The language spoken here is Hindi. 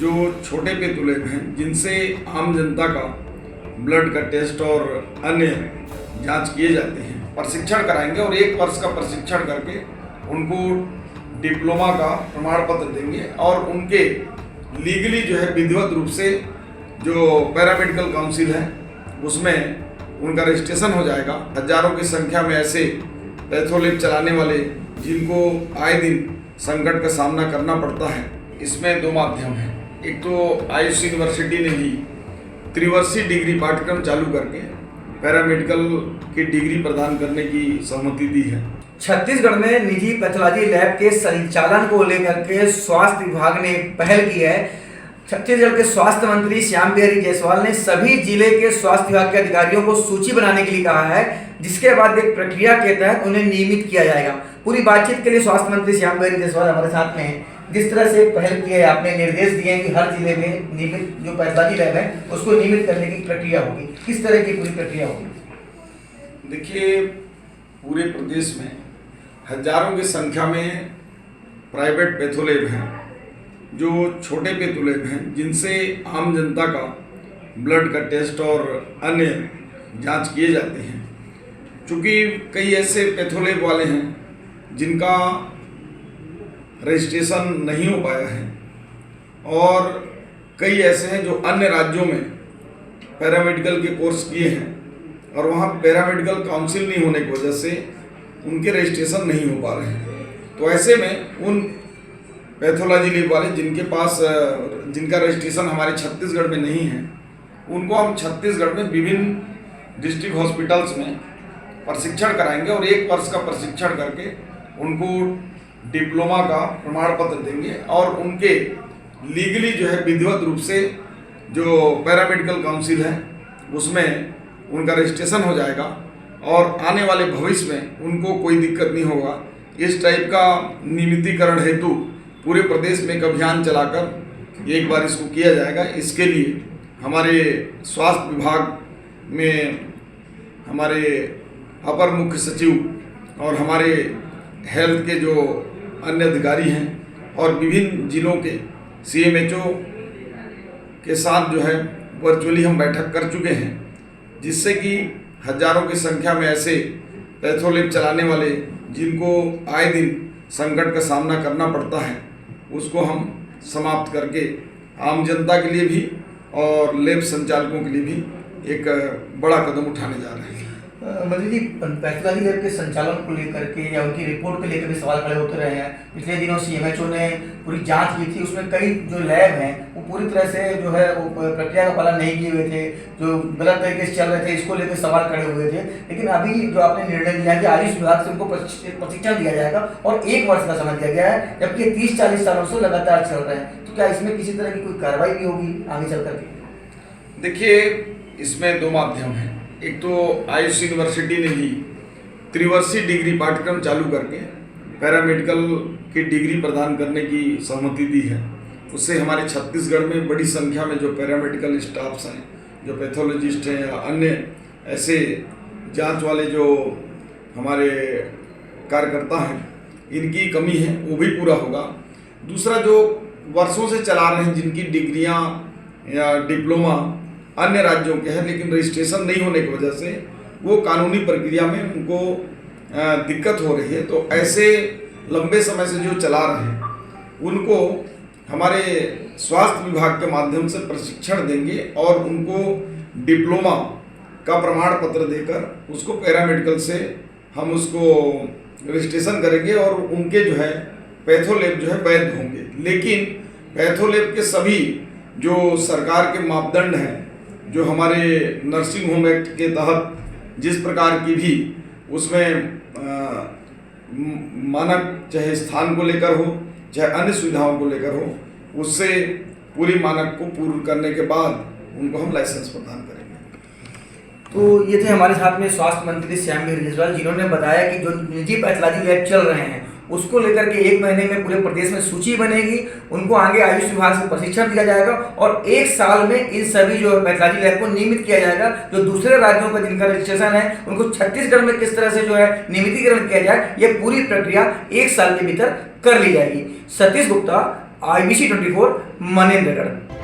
जो छोटे पैथोलैब हैं जिनसे आम जनता का ब्लड का टेस्ट और अन्य जांच किए जाते हैं, प्रशिक्षण कराएंगे और 1 वर्ष का प्रशिक्षण करके उनको डिप्लोमा का प्रमाण पत्र देंगे और उनके लीगली जो है विधिवत रूप से जो पैरामेडिकल काउंसिल है उसमें उनका रजिस्ट्रेशन हो जाएगा। हजारों की संख्या में ऐसे पैथोलैब चलाने वाले जिनको आए दिन संकट का सामना करना पड़ता है, इसमें 2 माध्यम हैं। एक तो आयुष यूनिवर्सिटी ने भी त्रिवर्षीय डिग्री पाठ्यक्रम चालू करके पैरामेडिकल की डिग्री प्रदान करने की सहमति दी है। छत्तीसगढ़ में निजी पैथोलॉजी लैब के संचालन को लेकर के स्वास्थ्य विभाग ने पहल की है। छत्तीसगढ़ के स्वास्थ्य मंत्री श्याम बिहारी जायसवाल ने सभी जिले के स्वास्थ्य विभाग के अधिकारियों को सूची बनाने के लिए कहा है, जिसके बाद एक प्रक्रिया के तहत उन्हें नियमित किया जाएगा। पूरी बातचीत के लिए स्वास्थ्य मंत्री श्याम बिहारी जायसवाल हमारे साथ में हैं। जिस तरह से पहल की है, आपने निर्देश दिए हैं कि हर जिले में नियमित जो पैथोलॉजी लैब है उसको नियमित करने की प्रक्रिया होगी, किस तरह की पूरी प्रक्रिया होगी? देखिए, पूरे प्रदेश में हजारों की संख्या में प्राइवेट पैथोलैब हैं, जो छोटे पैथोलैब हैं जिनसे आम जनता का ब्लड का टेस्ट और अन्य जांच किए जाते हैं। चूँकि कई ऐसे पैथोलैब वाले हैं जिनका रजिस्ट्रेशन नहीं हो पाया है और कई ऐसे हैं जो अन्य राज्यों में पैरामेडिकल के कोर्स किए हैं और वहाँ पैरामेडिकल काउंसिल नहीं होने की वजह से उनके रजिस्ट्रेशन नहीं हो पा रहे हैं। तो ऐसे में उन पैथोलॉजी लैब वाले जिनका रजिस्ट्रेशन हमारे छत्तीसगढ़ में नहीं है, उनको हम छत्तीसगढ़ में विभिन्न डिस्ट्रिक्ट हॉस्पिटल्स में प्रशिक्षण कराएंगे और 1 वर्ष का प्रशिक्षण करके उनको डिप्लोमा का प्रमाण पत्र देंगे और उनके लीगली जो है विधिवत रूप से जो पैरामेडिकल काउंसिल है उसमें उनका रजिस्ट्रेशन हो जाएगा और आने वाले भविष्य में उनको कोई दिक्कत नहीं होगा। इस टाइप का नियमितीकरण हेतु पूरे प्रदेश में एक अभियान चलाकर एक बार इसको किया जाएगा। इसके लिए हमारे स्वास्थ्य विभाग में हमारे अपर मुख्य सचिव और हमारे हेल्थ के जो अन्य अधिकारी हैं और विभिन्न जिलों के CMHO के साथ जो है वर्चुअली हम बैठक कर चुके हैं, जिससे कि हजारों की संख्या में ऐसे पैथोलैब चलाने वाले जिनको आए दिन संकट का सामना करना पड़ता है उसको हम समाप्त करके आम जनता के लिए भी और लैब संचालकों के लिए भी एक बड़ा कदम उठाने जा रहे हैं। मंत्री जी, पैथोलॉजी लैब के संचालन को लेकर के या उनकी रिपोर्ट को लेकर भी सवाल खड़े होते रहे हैं। पिछले दिनों CMHO ने पूरी जांच की थी, उसमें कई जो लैब हैं वो पूरी तरह से जो है वो प्रक्रिया का पालन नहीं किए हुए थे, जो गलत तरीके से चल रहे थे, इसको लेकर सवाल खड़े हुए थे। लेकिन अभी जो आपने निर्णय लिया है कि आयुष विभाग से उनको प्रशिक्षण दिया जाएगा और 1 वर्ष का समय दिया गया है, जबकि 30-40 सालों से लगातार चल रहे हैं, तो क्या इसमें किसी तरह की कोई कार्रवाई भी होगी आगे चल करके? देखिए, इसमें 2 माध्यम हैं। एक तो आयुष यूनिवर्सिटी ने भी त्रिवर्षीय डिग्री पाठ्यक्रम चालू करके पैरामेडिकल की डिग्री प्रदान करने की सहमति दी है। उससे हमारे छत्तीसगढ़ में बड़ी संख्या में जो पैरामेडिकल स्टाफ्स हैं, जो पैथोलॉजिस्ट हैं या अन्य ऐसे जांच वाले जो हमारे कार्यकर्ता हैं, इनकी कमी है वो भी पूरा होगा। दूसरा, जो वर्षों से चला रहे हैं जिनकी डिग्रियां या डिप्लोमा अन्य राज्यों के हैं लेकिन रजिस्ट्रेशन नहीं होने की वजह से वो कानूनी प्रक्रिया में उनको दिक्कत हो रही है, तो ऐसे लंबे समय से जो चला रहे हैं उनको हमारे स्वास्थ्य विभाग के माध्यम से प्रशिक्षण देंगे और उनको डिप्लोमा का प्रमाण पत्र देकर उसको पैरामेडिकल से हम उसको रजिस्ट्रेशन करेंगे और उनके जो है पैथोलैब जो है वैध होंगे। लेकिन पैथोलैब के सभी जो सरकार के मापदंड हैं, जो हमारे नर्सिंग होम एक्ट के तहत जिस प्रकार की भी उसमें मानक चाहे स्थान को लेकर हो चाहे अन्य सुविधाओं को लेकर हो, उससे पूरी मानक को पूर्ण करने के बाद उनको हम लाइसेंस प्रदान करेंगे। तो ये थे हमारे साथ में स्वास्थ्य मंत्री श्याम बिहारी जायसवाल, जिन्होंने बताया कि जो निजी पैथोलॉजी लैब चल रहे हैं उसको लेकर के 1 महीने में पूरे प्रदेश में सूची बनेगी, उनको आगे आयुष विभाग से प्रशिक्षण दिया जाएगा और 1 साल में इन सभी जो पैथोलॉजी लैब को नियमित किया जाएगा। जो दूसरे राज्यों का जिनका रजिस्ट्रेशन है उनको छत्तीसगढ़ में किस तरह से जो है नियमितीकरण किया जाए, ये पूरी प्रक्रिया 1 साल के भीतर कर ली जाएगी। सतीश गुप्ता, IBC 24 मनेंद्रगढ़।